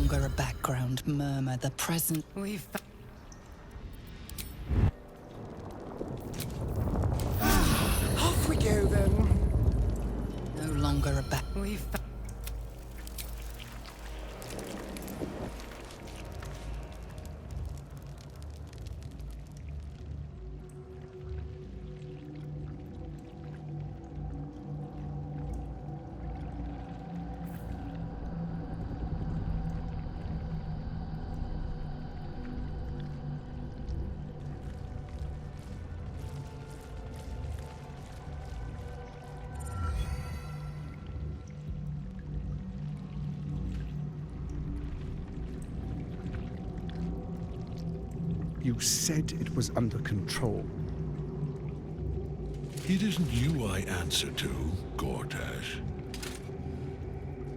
longer a background murmur. The present... We've... Off we go, then. No longer a back... We've... You said it was under control. It isn't you I answer to, Gortash.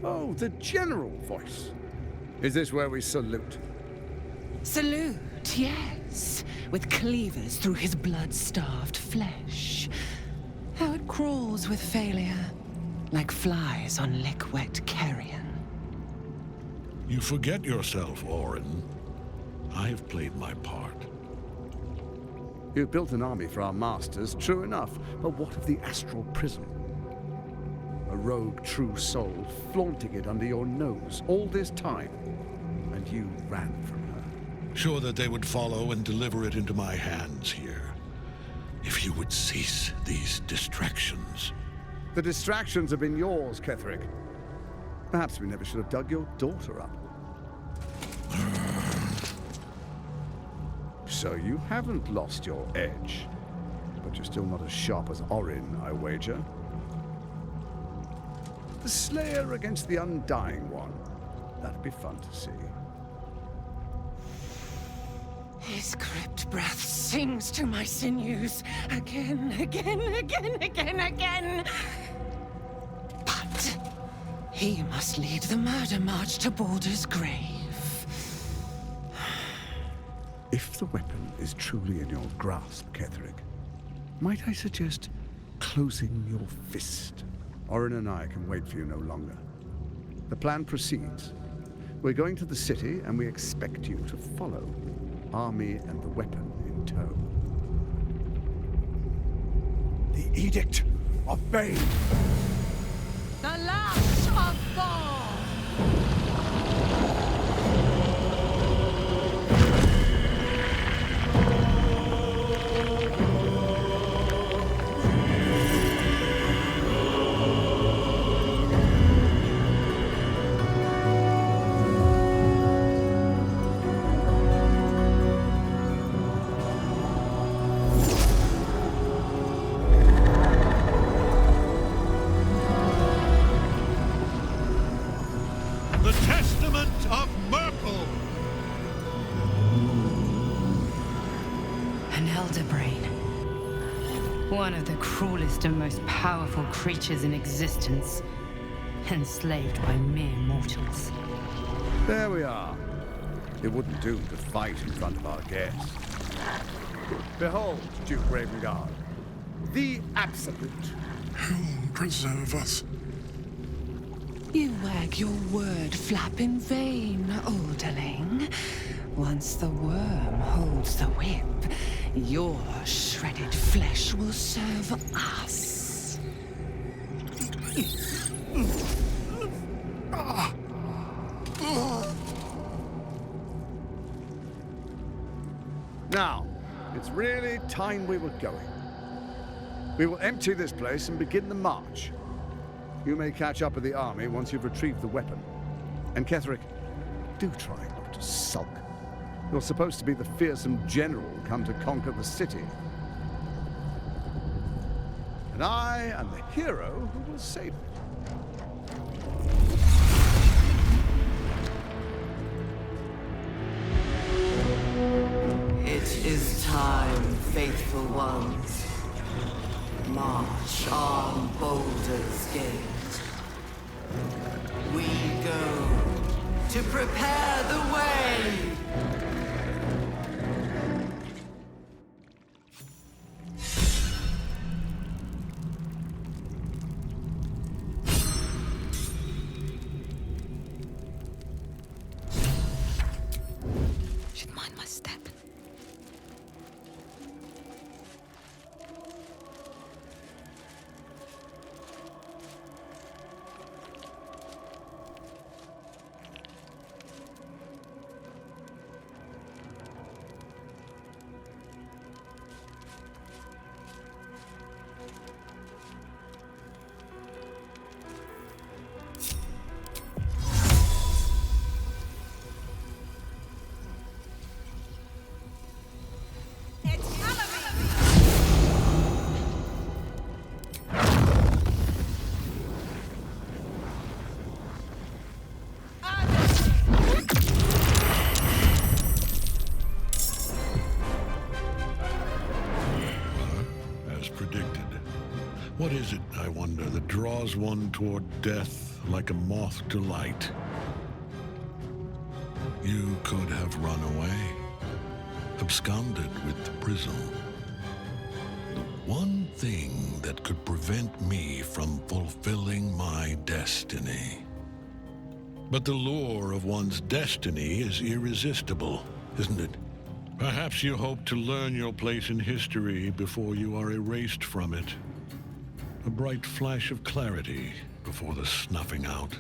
Oh, the general voice. Is this where we salute? Salute, yes. With cleavers through his blood-starved flesh. How it crawls with failure, like flies on lick-wet carrion. You forget yourself, Orin. I have played my part. You've built an army for our masters, true enough. But what of the astral prism? A rogue true soul flaunting it under your nose all this time. And you ran from her. Sure that they would follow and deliver it into my hands here. If you would cease these distractions. The distractions have been yours, Ketheric. Perhaps we never should have dug your daughter up. So you haven't lost your edge. But you're still not as sharp as Orin, I wager. The Slayer against the Undying One. That'd be fun to see. His crypt breath sings to my sinews. Again, again, again, again, again. But he must lead the murder march to Baldur's grave. If the weapon is truly in your grasp, Ketheric, might I suggest closing your fist? Orin and I can wait for you no longer. The plan proceeds. We're going to the city, and we expect you to follow. Army and the weapon in tow. The Edict of Bane! The Lash of Thorm! One of the cruelest and most powerful creatures in existence, enslaved by mere mortals. There we are. It wouldn't do to fight in front of our guests. Behold, Duke Ravengard, the Absolute. Who preserve us? You wag your word flap in vain, olderling. Once the worm holds the whip, your shredded flesh will serve us. Now, it's really time we were going. We will empty this place and begin the march. You may catch up with the army once you've retrieved the weapon. And Ketheric, do try not to sulk. You're supposed to be the fearsome general come to conquer the city. And I am the hero who will save it. It is time, faithful ones. March on Baldur's Gate. We go to prepare the way. last step. What is it, I wonder, that draws one toward death like a moth to light? You could have run away, absconded with the prism. The one thing that could prevent me from fulfilling my destiny. But the lure of one's destiny is irresistible, isn't it? Perhaps you hope to learn your place in history before you are erased from it. A bright flash of clarity before the snuffing out.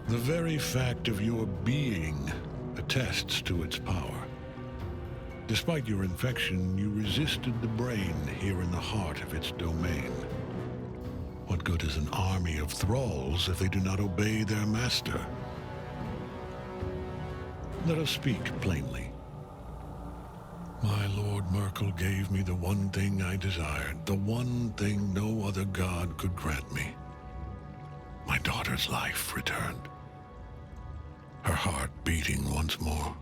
The very fact of your being attests to its power. Despite your infection, you resisted the brain here in the heart of its domain. What good is an army of thralls if they do not obey their master? Let us speak plainly. My Lord Merkel gave me the one thing I desired, the one thing no other god could grant me. My daughter's life returned. Her heart beating once more.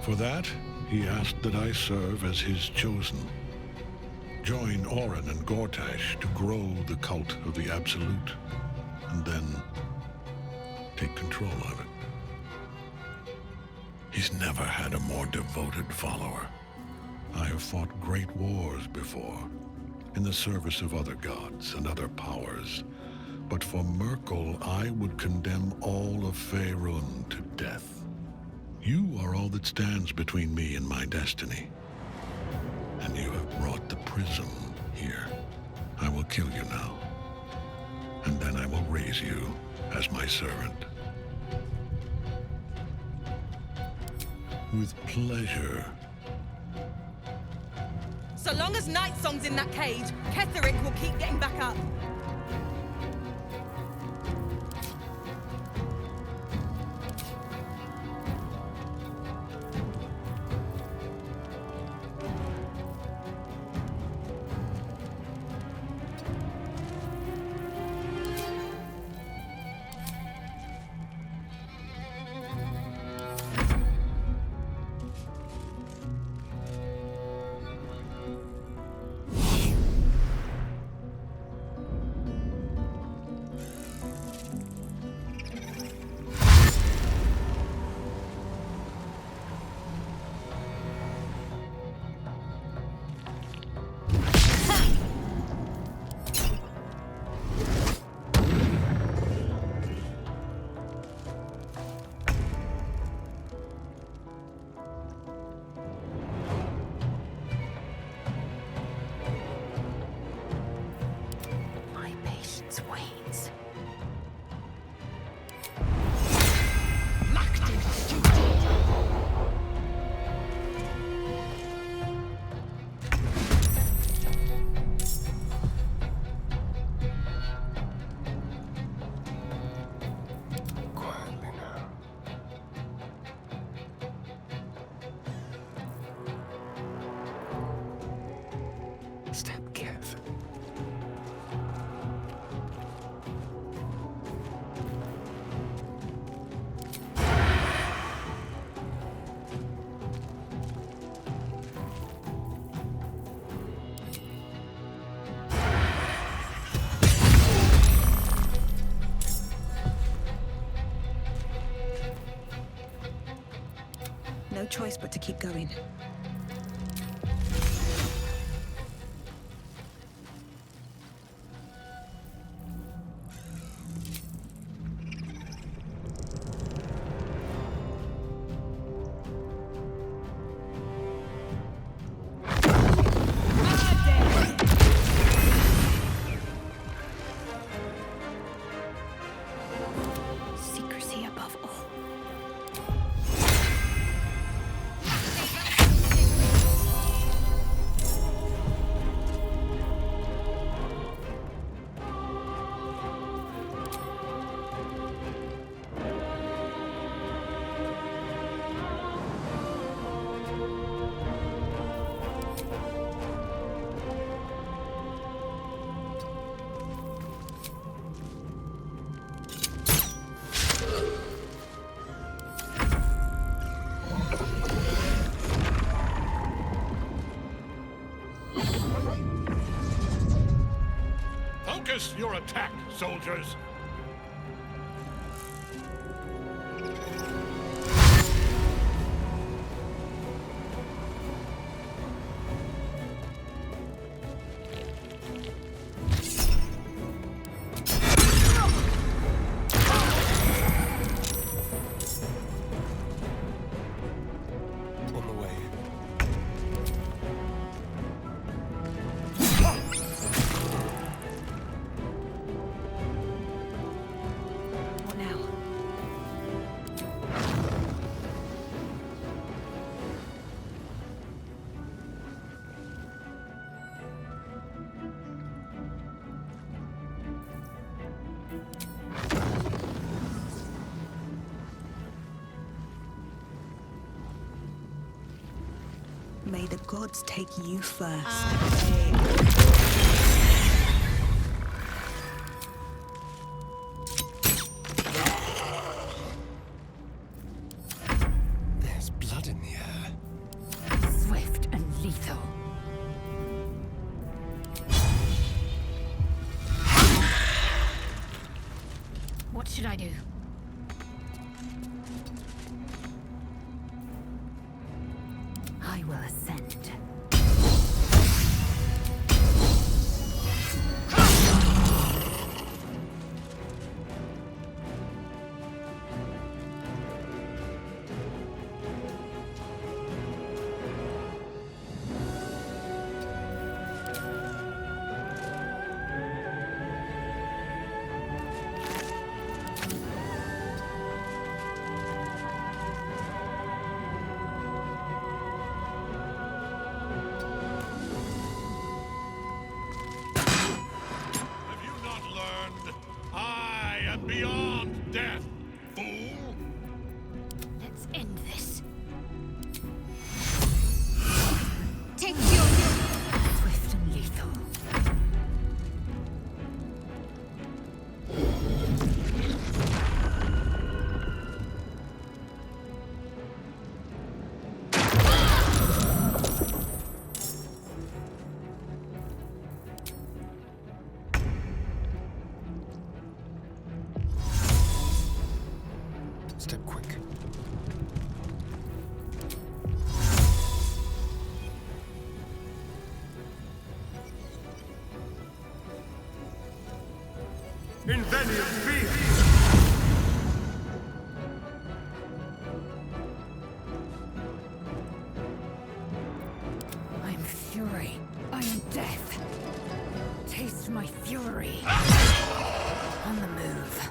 For that, he asked that I serve as his chosen. Join Orin and Gortash to grow the cult of the Absolute, and then take control of it. He's never had a more devoted follower. I have fought great wars before, in the service of other gods and other powers, but for Merkel I would condemn all of Faerun to death. You are all that stands between me and my destiny. And you have brought the prism here. I will kill you now. And then I will raise you as my servant. With pleasure. So long as Night Song's in that cage, Ketheric will keep getting back up. No choice but to keep going. Focus your attack, soldiers! May the gods take you first. There's blood in the air. Swift and lethal. What should I do? I will ascend. Beyond death, fool! Let's end this. Take your swift and lethal. Step quick. Invenium be! I am fury. I am death. Taste my fury. On the move.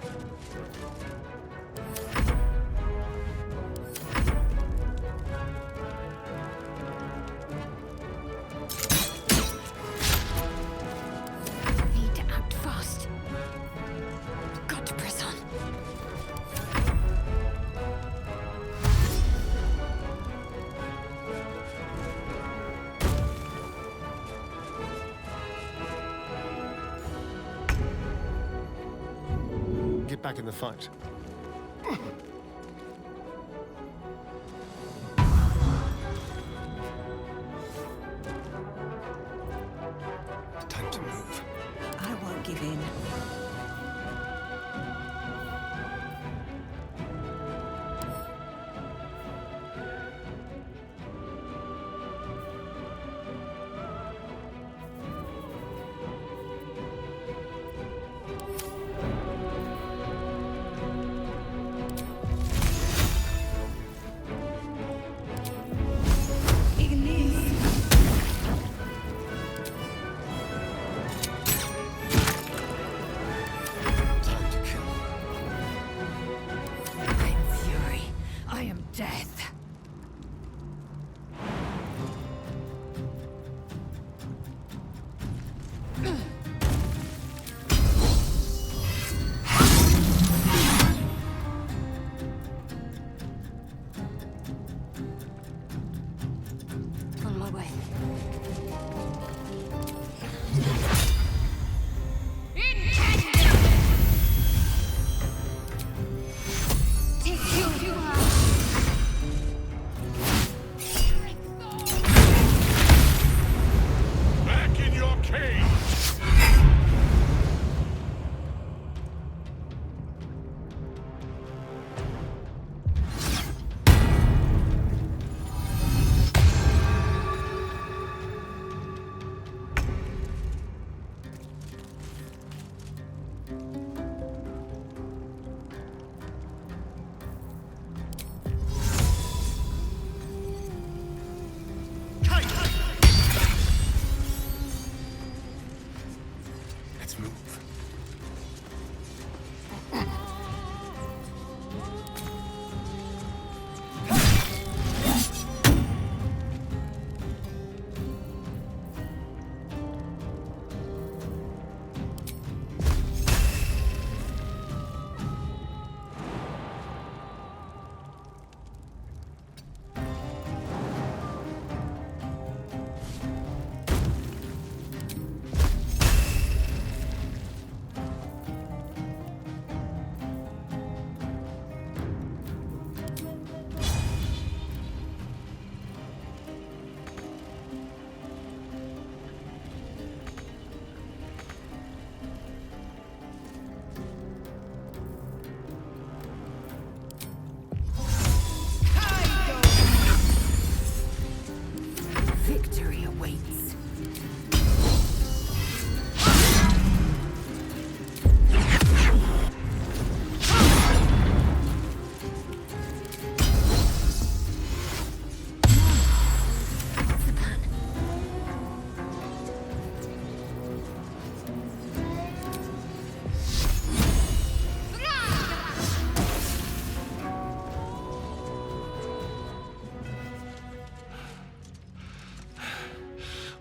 Need to act fast. Got to press on. Get back in the fight. Time to move. I won't give in. Time to kill. I am fury. I am death. On my way. Take you. Back in your cage!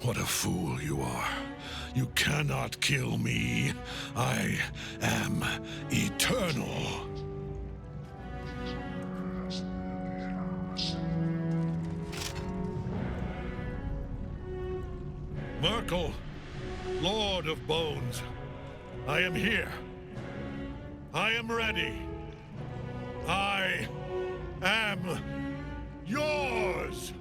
What a fool you are. You cannot kill me. I am eternal. Merkel, Lord of Bones, I am here. I am ready. I am yours!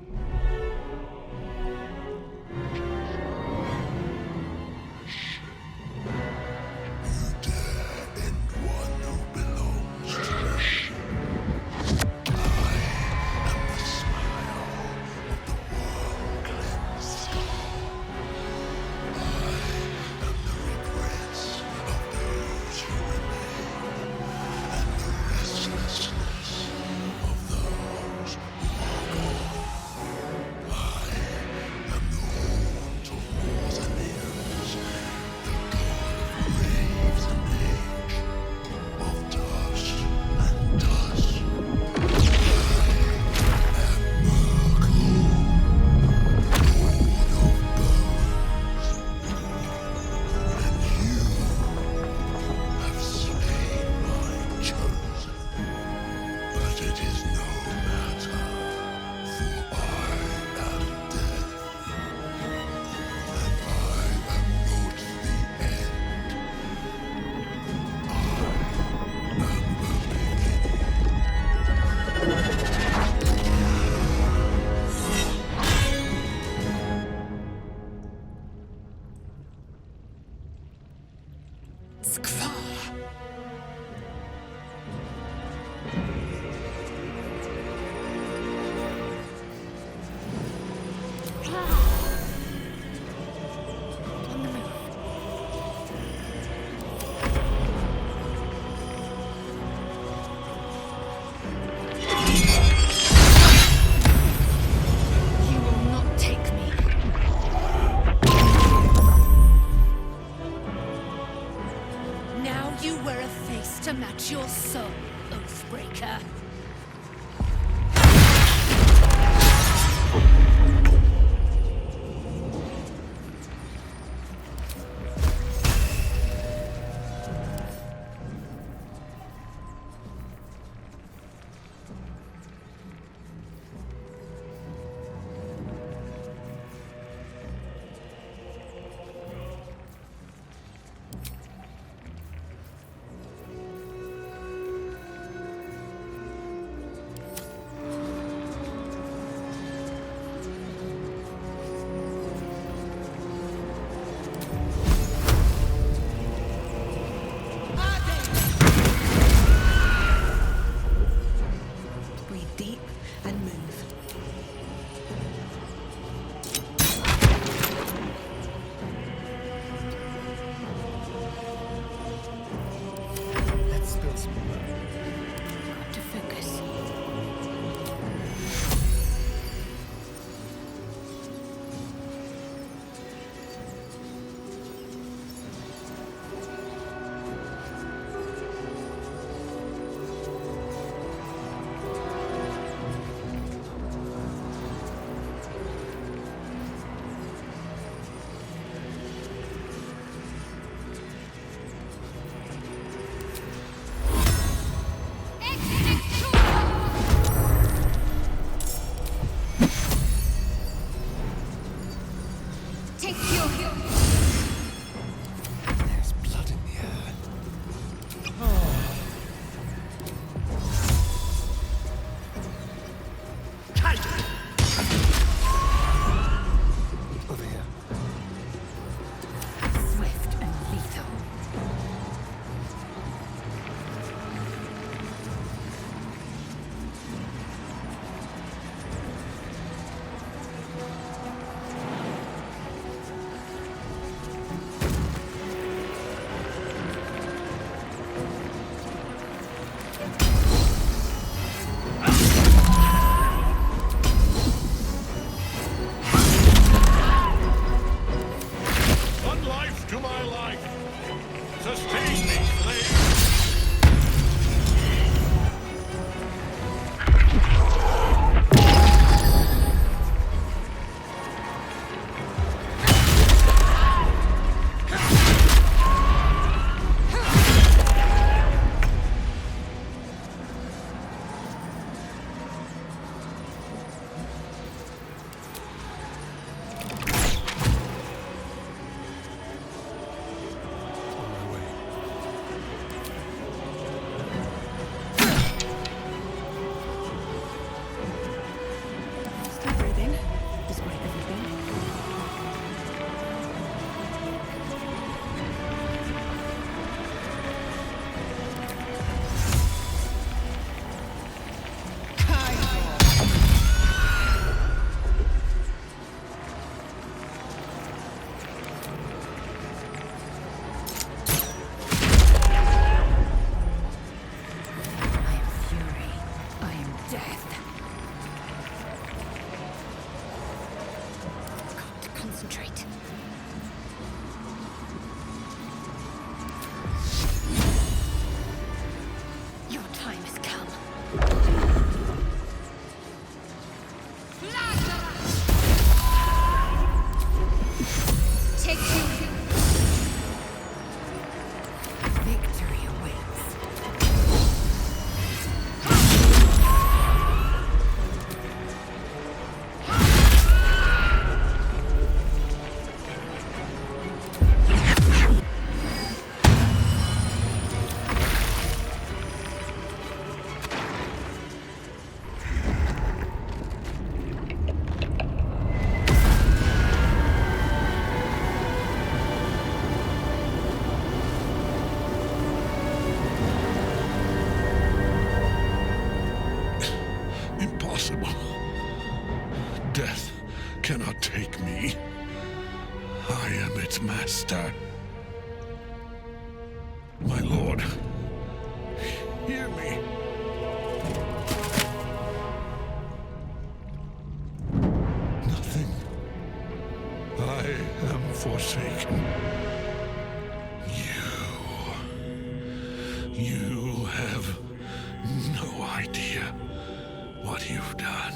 To match your soul, Oathbreaker. concentrate. Your time has come. Take two. Victory awaits. Impossible. Death cannot take me. I am its master. My lord, hear me. Nothing. I am forsaken. You have no idea what you've done.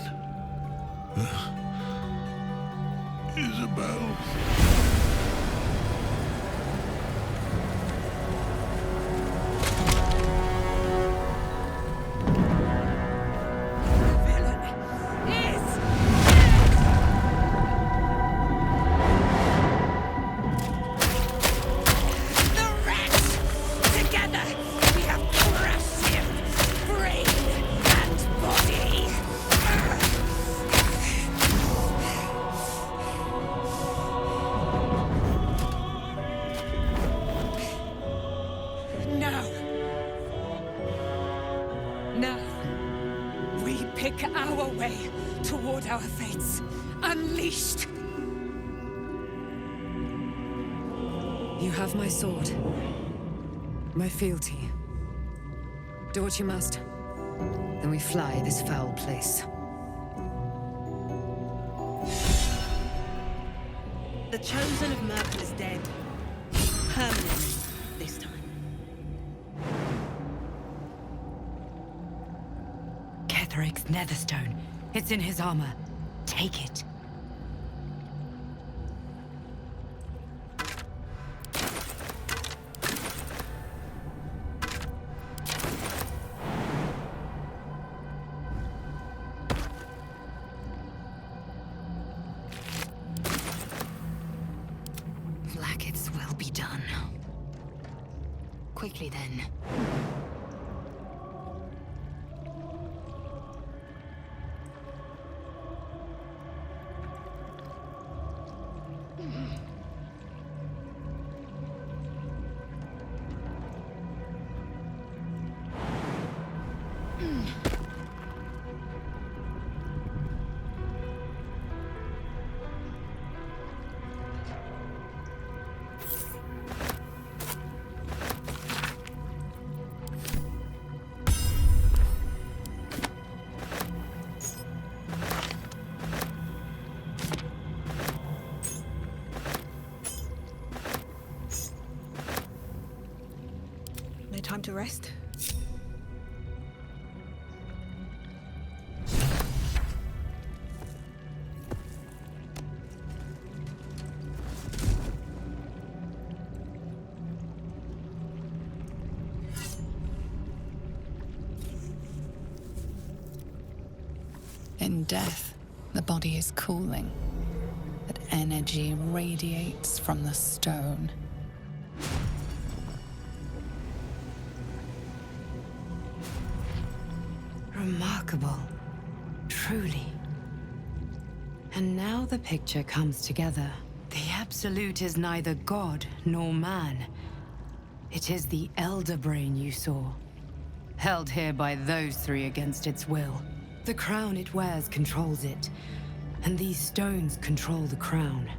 Isabel. Now, we pick our way toward our fates, unleashed. You have my sword, my fealty. Do what you must. Then we fly this foul place. The Chosen of Merkel is dead. Permanently, this time. Ketheric's netherstone. It's in his armor. Take it. Blackets will be done. Quickly then. No time to rest? In death, the body is cooling, but energy radiates from the stone. Remarkable. Truly. And now the picture comes together. The Absolute is neither god nor man. It is the Elder Brain you saw, held here by those three against its will. The crown it wears controls it, and these stones control the crown.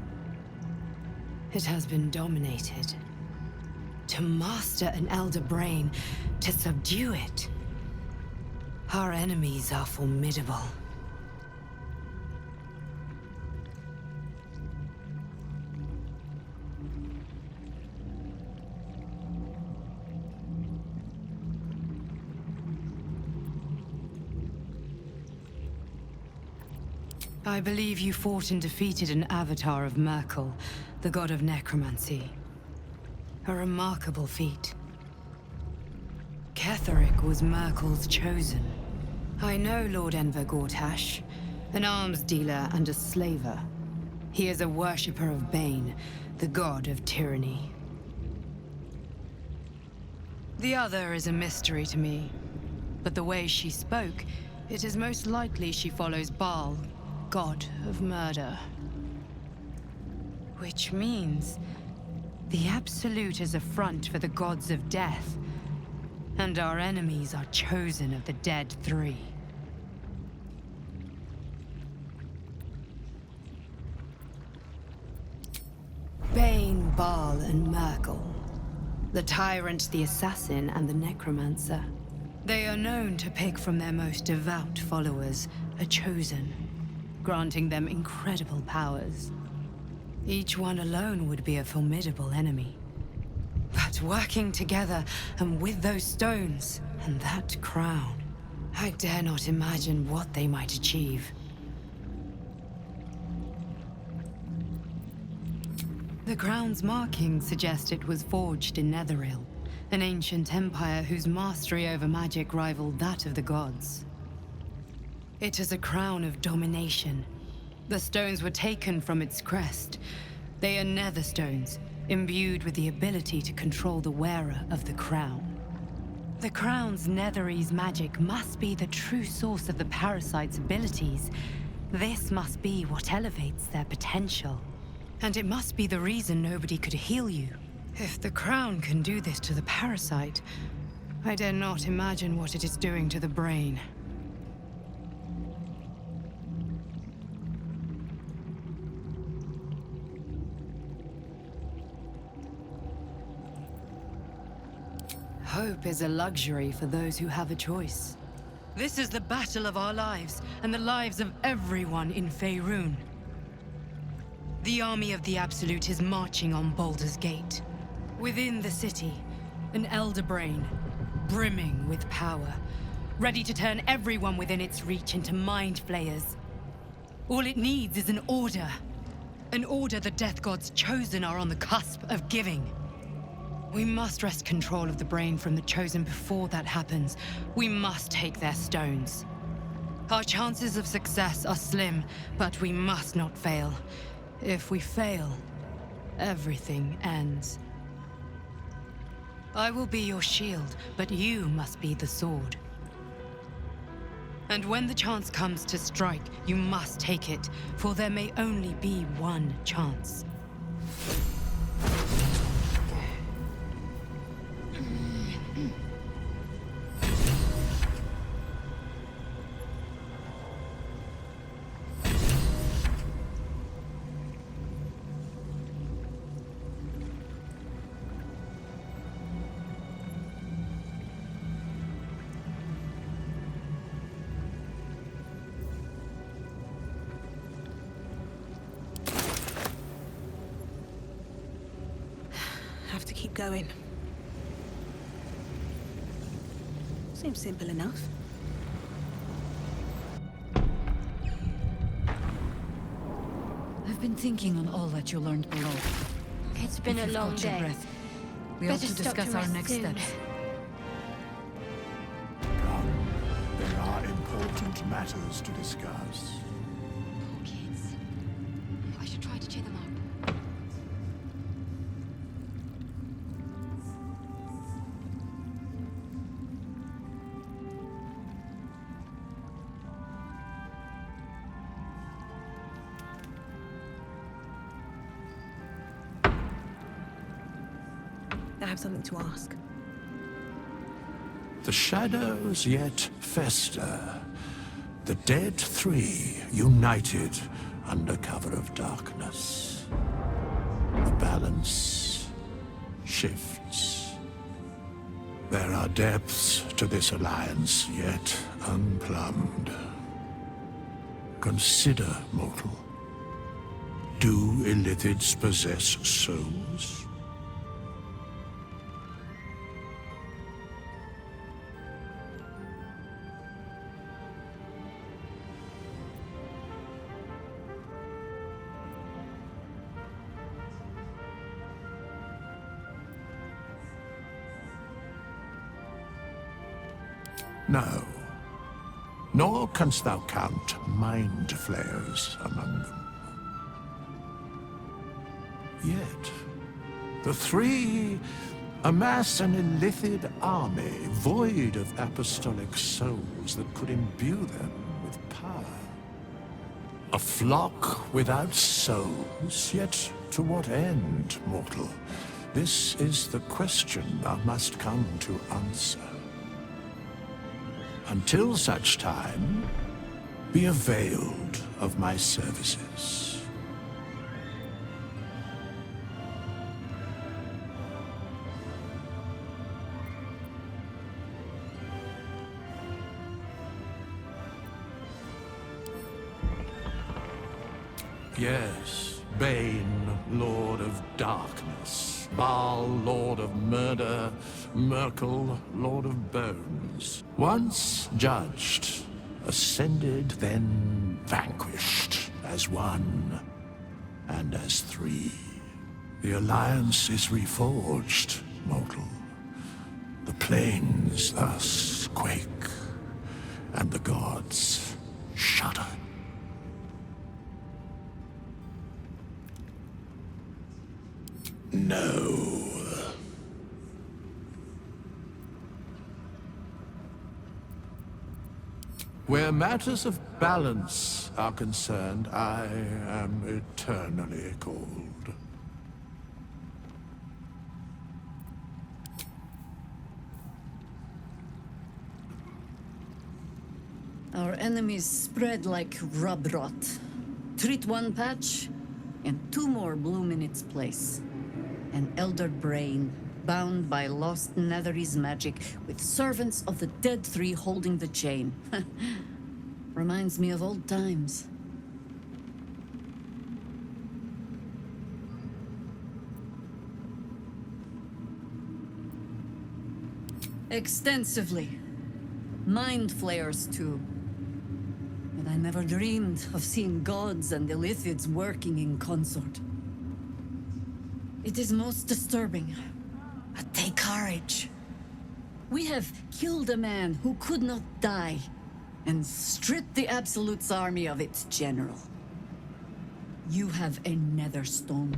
It has been dominated. To master an Elder Brain, to subdue it. Our enemies are formidable. I believe you fought and defeated an avatar of Merkel, the god of necromancy. A remarkable feat. Ketheric was Merkel's chosen. I know Lord Enver Gortash, an arms dealer and a slaver. He is a worshipper of Bane, the god of tyranny. The other is a mystery to me, but the way she spoke, it is most likely she follows Baal, god of murder. Which means the Absolute is a front for the gods of death, and our enemies are chosen of the Dead Three. Bane, Baal, and Merkel. The Tyrant, the Assassin, and the Necromancer. They are known to pick from their most devout followers a chosen, granting them incredible powers. Each one alone would be a formidable enemy. But working together, and with those stones, and that crown, I dare not imagine what they might achieve. The crown's markings suggest it was forged in Netheril, an ancient empire whose mastery over magic rivaled that of the gods. It is a crown of domination. The stones were taken from its crest. They are nether stones, imbued with the ability to control the wearer of the crown. The crown's Netherese magic must be the true source of the parasite's abilities. This must be what elevates their potential. And it must be the reason nobody could heal you. If the crown can do this to the parasite, I dare not imagine what it is doing to the brain. Hope is a luxury for those who have a choice. This is the battle of our lives, and the lives of everyone in Faerun. The army of the Absolute is marching on Baldur's Gate. Within the city, an elder brain, brimming with power, ready to turn everyone within its reach into mind flayers. All it needs is an order. An order the Death God's chosen are on the cusp of giving. We must wrest control of the brain from the chosen before that happens. We must take their stones. Our chances of success are slim, but we must not fail. If we fail, everything ends. I will be your shield, but you must be the sword. And when the chance comes to strike, you must take it, for there may only be one chance. Have to keep going. Seems simple enough. I've been thinking on all that you learned below. It's been a long day. Breath, we ought to discuss our next steps. Come, there are important matters to discuss. Kids. I should try to cheer them up. I have something to ask. The shadows yet fester. The Dead Three united under cover of darkness. The balance shifts. There are depths to this alliance yet unplumbed. Consider, mortal. Do illithids possess souls? No. Nor canst thou count mind flayers among them. Yet, the three amass an illithid army void of apostolic souls that could imbue them with power. A flock without souls, yet to what end, mortal? This is the question thou must come to answer. Until such time, be availed of my services. Yes, Bane, Lord of Darkness, Baal, Lord of Murder, Merkel, Lord of Bones. Once judged, ascended, then vanquished, as one, and as three. The alliance is reforged, mortal. The plains thus quake, and the gods shudder. No. Where matters of balance are concerned, I am eternally cold. Our enemies spread like rub rot. Treat one patch, and two more bloom in its place. An elder brain, bound by lost Netherese magic, with servants of the dead three holding the chain. Reminds me of old times. Extensively. Mind flayers, too. And I never dreamed of seeing gods and illithids working in consort. It is most disturbing. But take courage. We have killed a man who could not die, and stripped the Absolute's army of its general. You have a nether stone,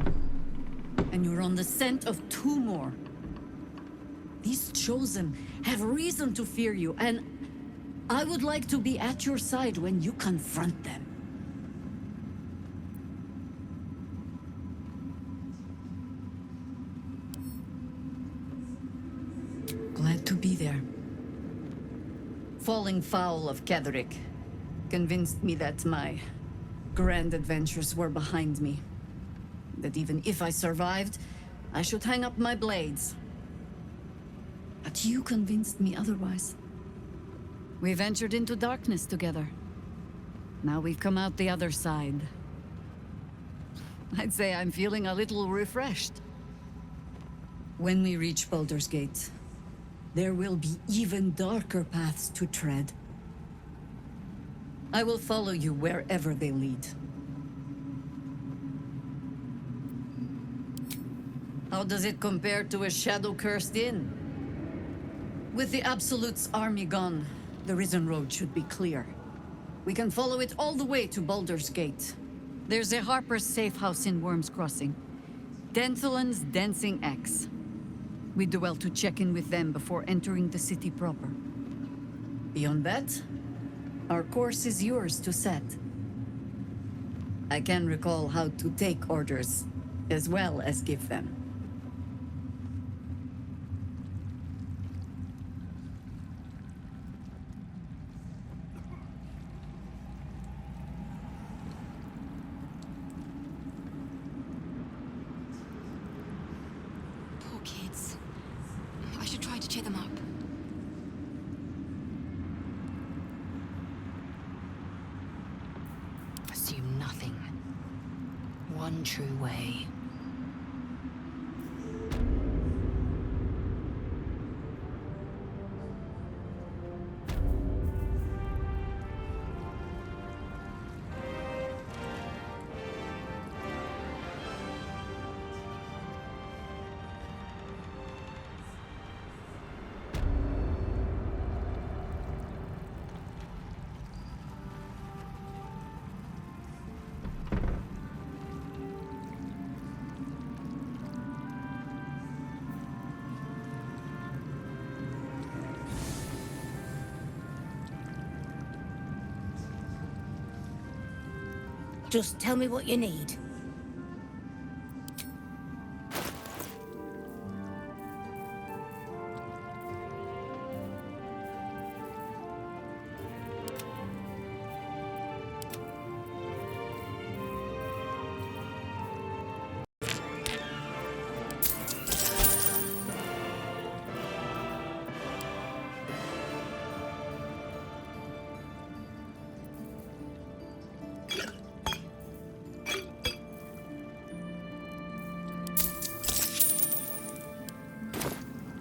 and you're on the scent of two more. These Chosen have reason to fear you, and I would like to be at your side when you confront them. Glad to be there. Falling foul of Ketheric convinced me that my grand adventures were behind me. That even if I survived, I should hang up my blades. But you convinced me otherwise. We ventured into darkness together. Now we've come out the other side. I'd say I'm feeling a little refreshed. When we reach Baldur's Gate, there will be even darker paths to tread. I will follow you wherever they lead. How does it compare to a shadow-cursed inn? With the Absolute's army gone, the Risen Road should be clear. We can follow it all the way to Baldur's Gate. There's a Harper's safe house in Worm's Crossing. Denthalen's Dancing Axe. We do well to check in with them before entering the city proper. Beyond that, our course is yours to set. I can recall how to take orders, as well as give them. Poor kids. I should try to cheer them up. Assume nothing. One true way. Just tell me what you need.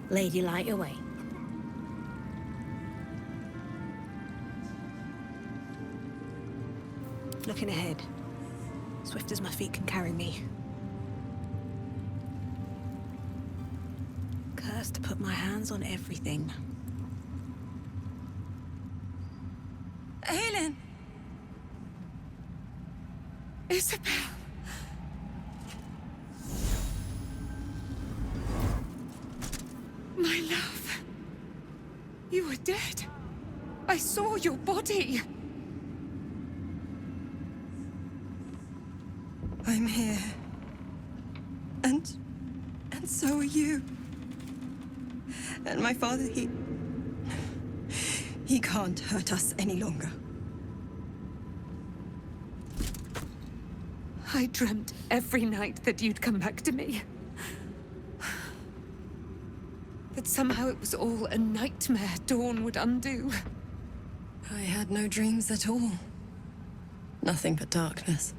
Lady, light away. Looking ahead. Swift as my feet can carry me. Cursed to put my hands on everything. Aelin! Isabel! My love. You were dead. I saw your body. I'm here. And so are you. And my father, he can't hurt us any longer. I dreamt every night that you'd come back to me. That somehow it was all a nightmare Dawn would undo. I had no dreams at all. Nothing but darkness.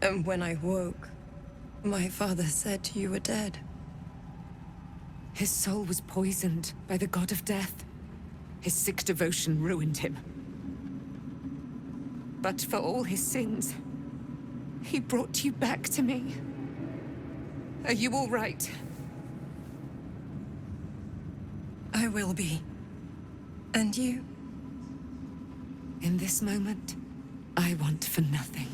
And when I woke, my father said you were dead. His soul was poisoned by the god of death. His sick devotion ruined him. But for all his sins, he brought you back to me. Are you all right? I will be. And you? In this moment, I want for nothing.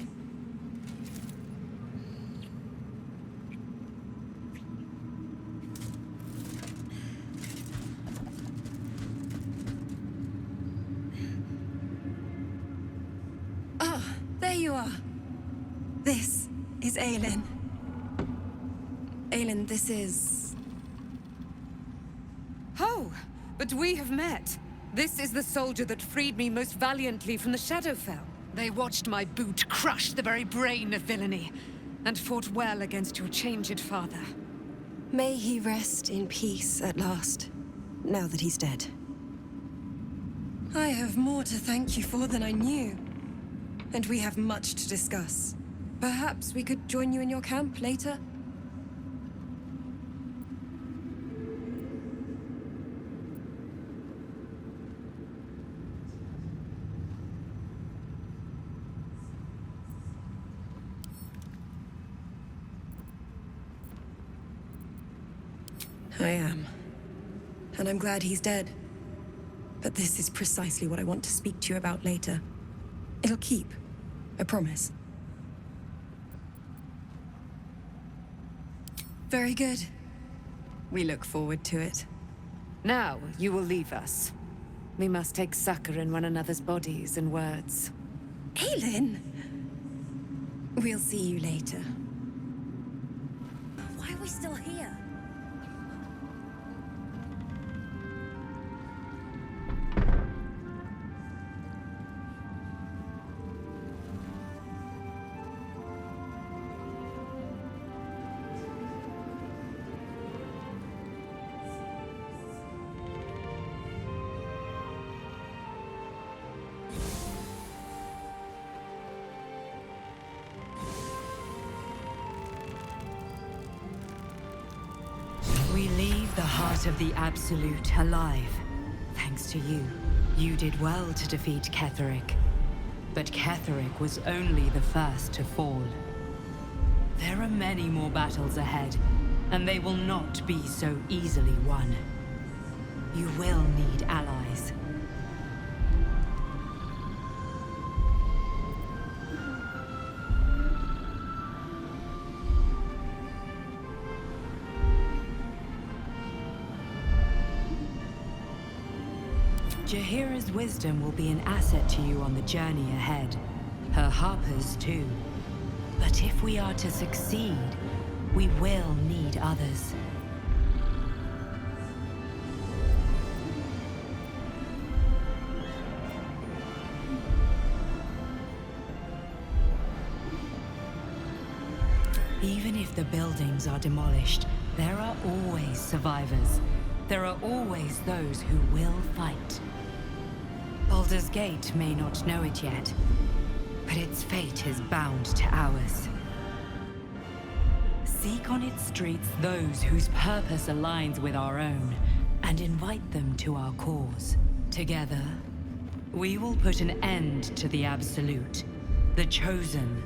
Ah, there you are. This is Aelin. Aelin, this is... Oh, but we have met. This is the soldier that freed me most valiantly from the Shadowfell. They watched my boot crush the very brain of villainy, and fought well against your changed father. May he rest in peace at last, now that he's dead. I have more to thank you for than I knew. And we have much to discuss. Perhaps we could join you in your camp later? I am. And I'm glad he's dead. But this is precisely what I want to speak to you about later. It'll keep. I promise. Very good. We look forward to it. Now, you will leave us. We must take succor in one another's bodies and words. Aelin! We'll see you later. Why are we still here? We leave the heart of the Absolute alive. Thanks to you. You did well to defeat Ketheric. But Ketheric was only the first to fall. There are many more battles ahead, and they will not be so easily won. You will need allies. Jaheira's wisdom will be an asset to you on the journey ahead. her harpers too. But if we are to succeed, we will need others. Even if the buildings are demolished, there are always survivors. There are always those who will fight. Baldur's Gate may not know it yet, but its fate is bound to ours. Seek on its streets those whose purpose aligns with our own, and invite them to our cause. Together, we will put an end to the Absolute, the Chosen,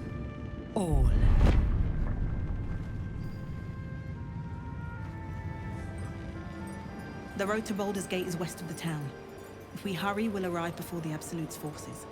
all. The road to Baldur's Gate is west of the town. If we hurry, we'll arrive before the Absolute's forces.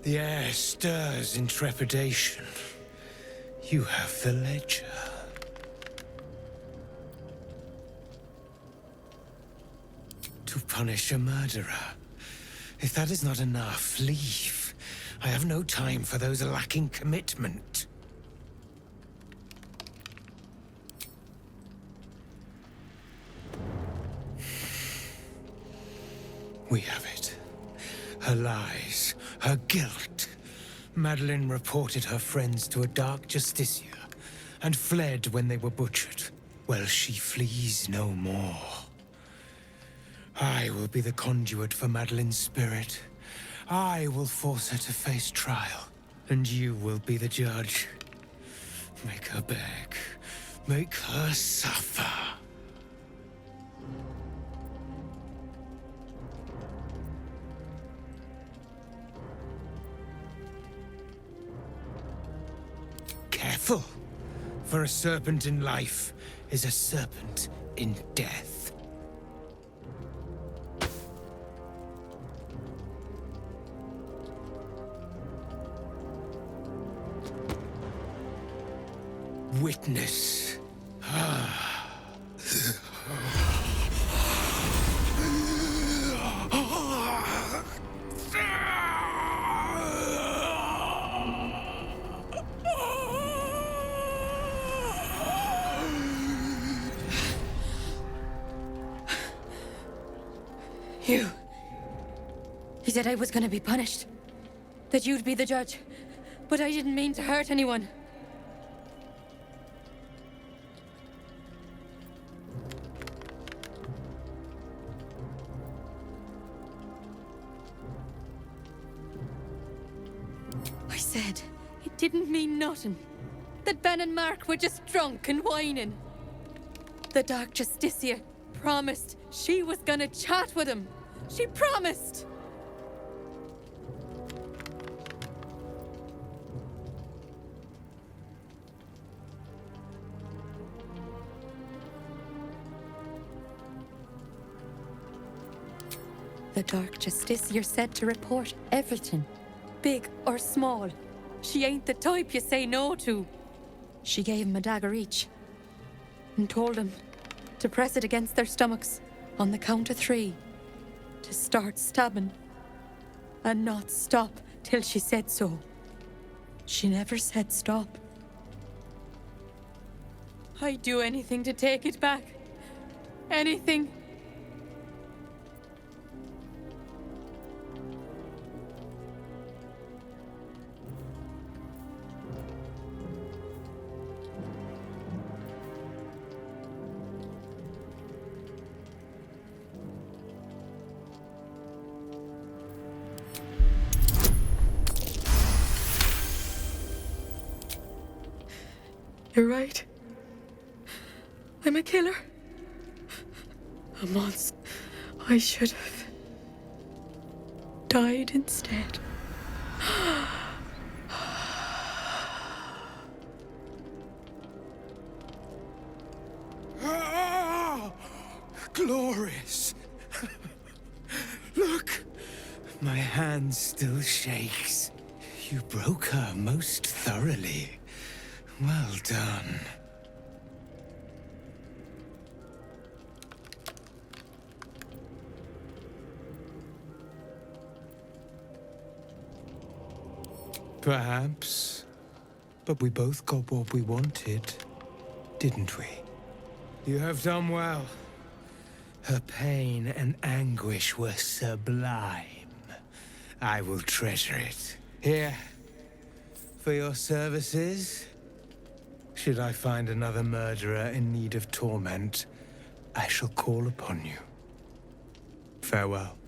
The air stirs in trepidation. You have the ledger. To punish a murderer. If that is not enough, leave. I have no time for those lacking commitment. We have it. Her lies, her guilt. Madeline reported her friends to a dark justiciar and fled when they were butchered. Well, she flees no more. I will be the conduit for Madeline's spirit. I will force her to face trial, and you will be the judge. Make her beg. Make her suffer. Careful, for a serpent in life is a serpent in death. Witness. He said I was gonna be punished. That you'd be the judge. But I didn't mean to hurt anyone. I said it didn't mean nothing. That Ben and Mark were just drunk and whining. The Dark Justiciar promised she was gonna chat with him. She promised! The Dark Justiciar said to report everything, big or small. She ain't the type you say no to. She gave him a dagger each and told him to press it against their stomachs on the count of 3. To start stabbing and not stop till she said so. She never said stop. I'd do anything to take it back. Anything. You're right. I'm a killer. A monster. I should have. died instead. Ah! Glorious! Look! My hand still shakes. You broke her most thoroughly. Well done. Perhaps. But we both got what we wanted, didn't we? You have done well. Her pain and anguish were sublime. I will treasure it. Here, for your services. Should I find another murderer in need of torment, I shall call upon you. Farewell.